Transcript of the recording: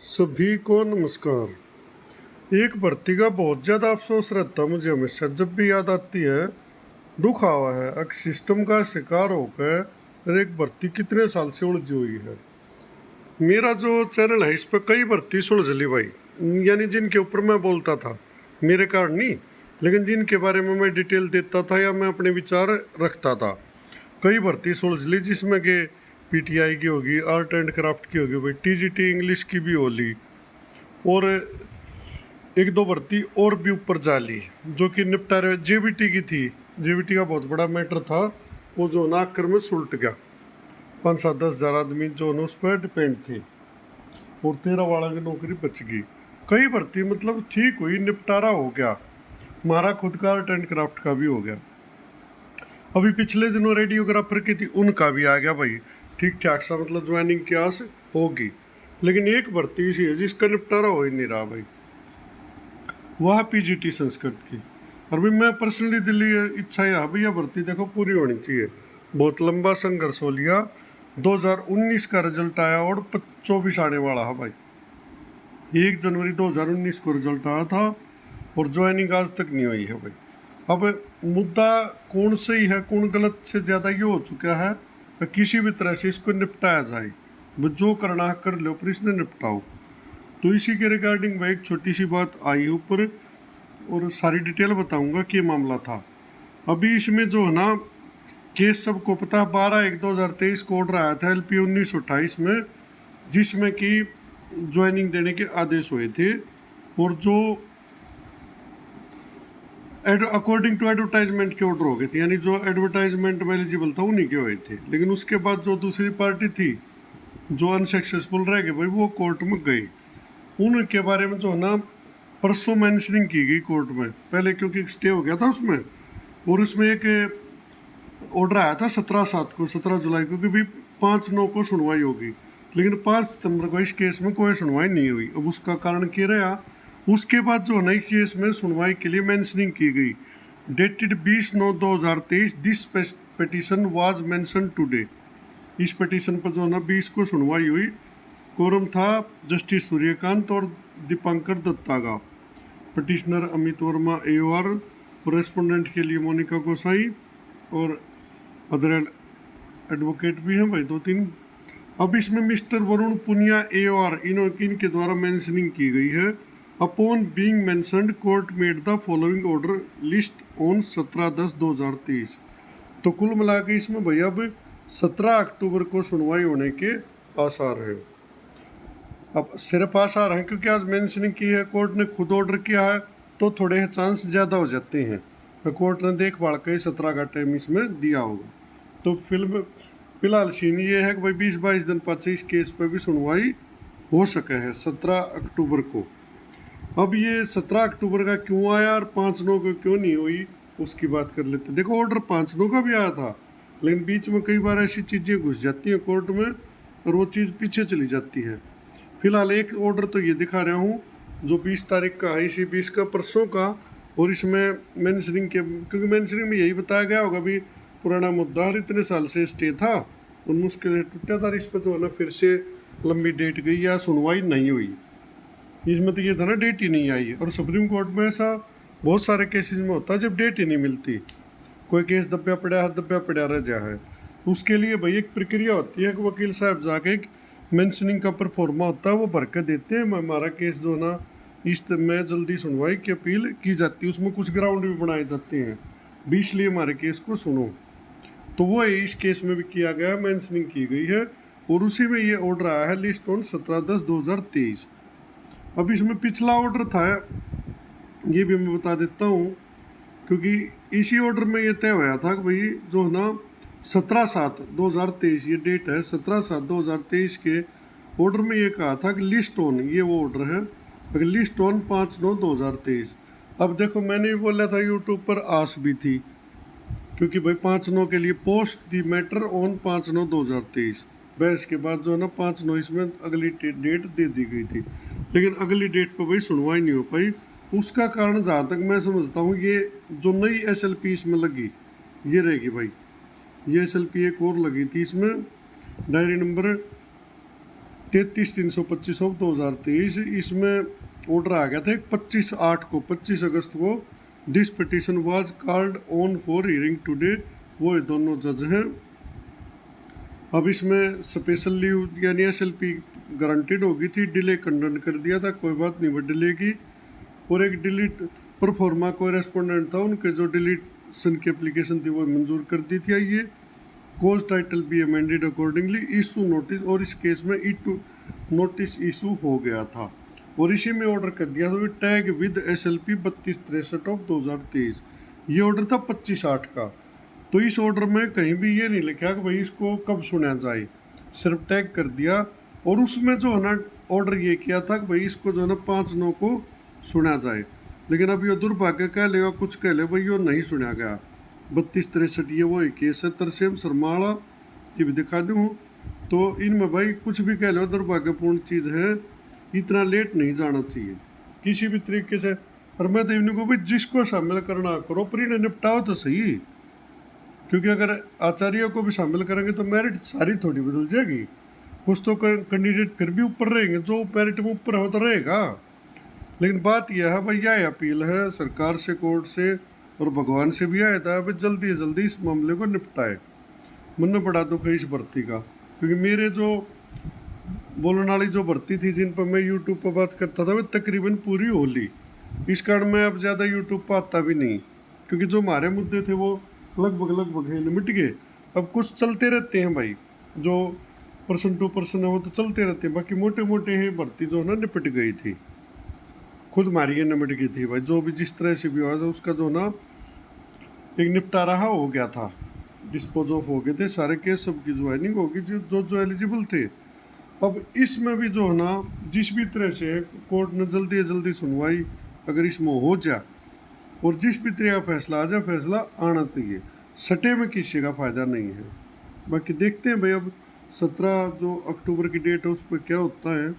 सभी को नमस्कार। एक भर्ती का बहुत ज़्यादा अफसोस रहता मुझे हमेशा जब भी याद आती है। दुख आवा है एक सिस्टम का शिकार होकर एक भर्ती कितने साल से उलझी हुई है। मेरा जो चैनल है इस पर कई भर्ती सुलझ ली भाई, यानी जिनके ऊपर मैं बोलता था, मेरे कारण नहीं, लेकिन जिनके बारे में मैं डिटेल देता था या मैं अपने विचार रखता था। कई भर्ती सुलझ ली जिसमें कि पीटीआई की होगी, आर्ट एंड क्राफ्ट की होगी भाई, टीजीटी इंग्लिश की भी होली, और एक दो भर्ती और भी ऊपर जा ली जो कि निपटारे जेबीटी की थी। जेबीटी का बहुत बड़ा मैटर था, वो जो ना आखिर में सुलट गया। 5-7-10 हज़ार आदमी जो है उस पर डिपेंड थे और 13 वाला की नौकरी बच गई। कई भर्ती मतलब ठीक हुई, निपटारा हो गया। हमारा खुद का आर्ट एंड क्राफ्ट का भी हो गया। अभी पिछले दिनों रेडियोग्राफर की थी, उनका भी आ गया भाई, ठीक ठाक सा, मतलब ज्वाइनिंग की आस होगी। लेकिन एक भर्ती ऐसी है जिसका निपटारा हो ही नहीं रहा भाई, वह पीजीटी संस्कृत की। और भी मैं पर्सनली दिल्ली इच्छा है भैया भर्ती देखो पूरी होनी चाहिए। बहुत लंबा संघर्ष हो लिया, 2019 का रिजल्ट आया और 24 आने वाला है भाई। 1 जनवरी 2019 को रिजल्ट आया था और ज्वाइनिंग आज तक नहीं हुई है भाई। अब मुद्दा कौन सही है कौन गलत से ज़्यादा ये हो चुका है कि किसी भी तरह से इसको निपटाया जाए, वो जो करना है कर लो पर इसने निपटाओ। तो इसी के रिगार्डिंग भाई एक छोटी सी बात आई ऊपर और सारी डिटेल बताऊंगा कि ये मामला था। अभी इसमें जो है ना केस सबको पता है, 12/1/2023 को ऑर्डर आया था LP 1928 में, जिसमें कि ज्वाइनिंग देने के आदेश हुए थे और जो अकॉर्डिंग टू एडवर्टाइजमेंट के ऑर्डर हो गए थे, यानी जो एडवर्टाइजमेंट में एलिजिबल था उन्हीं के हुए थे। लेकिन उसके बाद जो दूसरी पार्टी थी जो अनसक्सेसफुल रह गए भाई, वो कोर्ट में गई। उनके बारे में जो है ना परसों मेंशनिंग की गई कोर्ट में, पहले क्योंकि स्टे हो गया था उसमें, और उसमें एक ऑर्डर आया था 17/7 को, 17 जुलाई को, कि भाई 5/9 को सुनवाई होगी। लेकिन 5 सितंबर को इस केस में कोई सुनवाई नहीं हुई। अब उसका कारण क्या रहा, उसके बाद जो नई केस में सुनवाई के लिए मेंशनिंग की गई, dated 20/9/2023, this petition was mention today. इस पिटीशन पर जो है ना 20 को सुनवाई हुई। कोरम था जस्टिस सूर्यकांत और दीपांकर दत्ता का, petitioner Amit Verma AOR, respondent के लिए मोनिका गोसाई और अदर एडवोकेट भी हैं भाई 2-3। अब इसमें मिस्टर वरुण पुनिया AOR इनके द्वारा मेंशनिंग की गई है। Upon being mentioned court made the following order list on 17/10/2023। तो कुल मिला के इसमें भैया अब 17 अक्टूबर को सुनवाई होने के आसार है। अब सिर्फ आसार हैं क्योंकि आज मेंशनिंग की है, कोर्ट ने खुद ऑर्डर किया है, तो थोड़े चांस ज़्यादा हो जाते हैं। तो कोर्ट ने देखभाल के 17 का टाइम इसमें दिया होगा। तो फिलहाल सीन ये है कि भाई 20-22 दिन पीछे इस केस पर भी सुनवाई हो सके है 17 अक्टूबर को। अब ये 17 अक्टूबर का क्यों आया और 5/9 को क्यों नहीं हुई, उसकी बात कर लेते। देखो ऑर्डर 5/9 का भी आया था, लेकिन बीच में कई बार ऐसी चीज़ें घुस जाती हैं कोर्ट में और वो चीज़ पीछे चली जाती है। फिलहाल एक ऑर्डर तो ये दिखा रहा हूँ जो 20 तारीख का है, इसी 20 का परसों का, और इसमें मेंशनिंग के, क्योंकि मेंशनिंग में यही बताया गया होगा भी पुराना मुद्दा और इतने साल से स्टे था और मुश्किल टूटा था, इस पर जो है ना फिर से लंबी डेट गई या सुनवाई नहीं हुई। इसमें तो ये था ना डेट ही नहीं आई। और सुप्रीम कोर्ट में ऐसा बहुत सारे केसेस में होता है जब डेट ही नहीं मिलती, कोई केस दब्या पड़ा रह जा है। उसके लिए भाई एक प्रक्रिया होती है कि वकील साहब जाके मेंशनिंग का परफॉर्मा होता है वो भर के देते हैं, हमारा केस जो ना इस में जल्दी सुनवाई की अपील की जाती है। उसमें कुछ ग्राउंड भी बनाए जाते हैं भी, इसलिए हमारे केस को सुनो। तो वो इस केस में भी किया गया, मेंशनिंग की गई है और उसी में ये ऑर्डर आया है लिस्ट ऑन 17/10/2023। अब इसमें पिछला ऑर्डर था ये भी मैं बता देता हूँ, क्योंकि इसी ऑर्डर में ये तय होया था कि भाई जो है ना 17/7/2023 ये डेट है, 17/7/2023 के ऑर्डर में ये कहा था कि लिस्ट ऑन, ये वो ऑर्डर है, लिस्ट ऑन 5/9/2023। अब देखो मैंने भी बोला था यूट्यूब पर आस भी थी, क्योंकि भाई 5/9 के लिए पोस्ट दी मैटर ऑन 5/9/2023, बहस के बाद जो है ना 5/9 इसमें अगली डेट दे दी गई थी, लेकिन अगली डेट पर भाई सुनवाई नहीं हो पाई। उसका कारण जहाँ तक मैं समझता हूँ ये जो नई SLP इसमें लगी ये रहेगी भाई, ये SLP एक और लगी थी इसमें, डायरी नंबर 33/325 ऑफ 2023। इसमें ऑर्डर आ गया था 25 अगस्त को। This petition was called on for hearing today. वो ये दोनों जज हैं। अब इसमें स्पेशल लीव यानी SLP गारंटेड होगी थी, डिले खंडन कर दिया था, कोई बात नहीं वो डिले की। और एक डिलीट परफॉर्मा कोरेस्पोंडेंट था, उनके जो डिलीशन की एप्लीकेशन थी वो मंजूर कर दी थी। ये cause title be amended accordingly issue notice, और इस केस में नोटिस इशू हो गया था और इसी में ऑर्डर कर दिया था टैग विद SLP 3263 ऑफ 2023। ये ऑर्डर था 25/8 का। तो इस ऑर्डर में कहीं भी ये नहीं लिखा कि भाई इसको कब सुना जाए, सिर्फ टैग कर दिया। और उसमें जो है ना ऑर्डर ये किया था कि भाई इसको जो है ना 5/9 को सुना जाए। लेकिन अब ये दुर्भाग्य कह ले कुछ कह ले भाई ये नहीं सुना गया। 3263 ये वो केस है। तरसेम सरमाला की भी दिखा दूँ तो इनमें भाई कुछ भी कह लो, दुर्भाग्यपूर्ण चीज़ है। इतना लेट नहीं जाना चाहिए किसी भी तरीके से। और मैं तो इनको भी जिसको शामिल करना करो पर इन्हें निपटाओ तो सही, क्योंकि अगर आचार्यों को भी शामिल करेंगे तो मेरिट सारी थोड़ी बदल जाएगी। कुछ तो कैंडिडेट फिर भी ऊपर रहेंगे, जो मेरिट में ऊपर हो तो रहेगा। लेकिन बात यह है भाई, यह अपील है सरकार से, कोर्ट से और भगवान से भी आया था भाई जल्दी से जल्दी इस मामले को निपटाए। मन बड़ा दुख है इस भर्ती का, क्योंकि मेरे जो बोलने वाली जो भर्ती थी जिन पर मैं यूट्यूब पर बात करता था वो तकरीबन पूरी हो ली। इस कारण मैं अब ज़्यादा यूट्यूब पर आता भी नहीं, क्योंकि जो हमारे मुद्दे थे वो लगभग मिट गए। अब कुछ चलते रहते हैं भाई, जो पर्सन टू पर्सन है वो तो चलते रहते हैं, बाकी मोटे मोटे ही भर्ती जो है ना निपट गई थी, खुद हमारी ये निपट गई थी भाई। जो भी जिस तरह से भी हुआ उसका जो ना एक निपटारा हो गया था, डिस्पोज ऑफ हो गए थे सारे केस, सबकी ज्वाइनिंग होगी जो एलिजिबल थे। अब इसमें भी जो है ना जिस भी तरह से कोर्ट ने जल्दी से जल्दी सुनवाई अगर इसमें हो जाए और जिस भी तरह का फैसला आ जाए, फैसला आना चाहिए, सटे में किसी का फ़ायदा नहीं है। बाकी देखते हैं भाई अब 17 जो अक्टूबर की डेट है उस पर क्या होता है।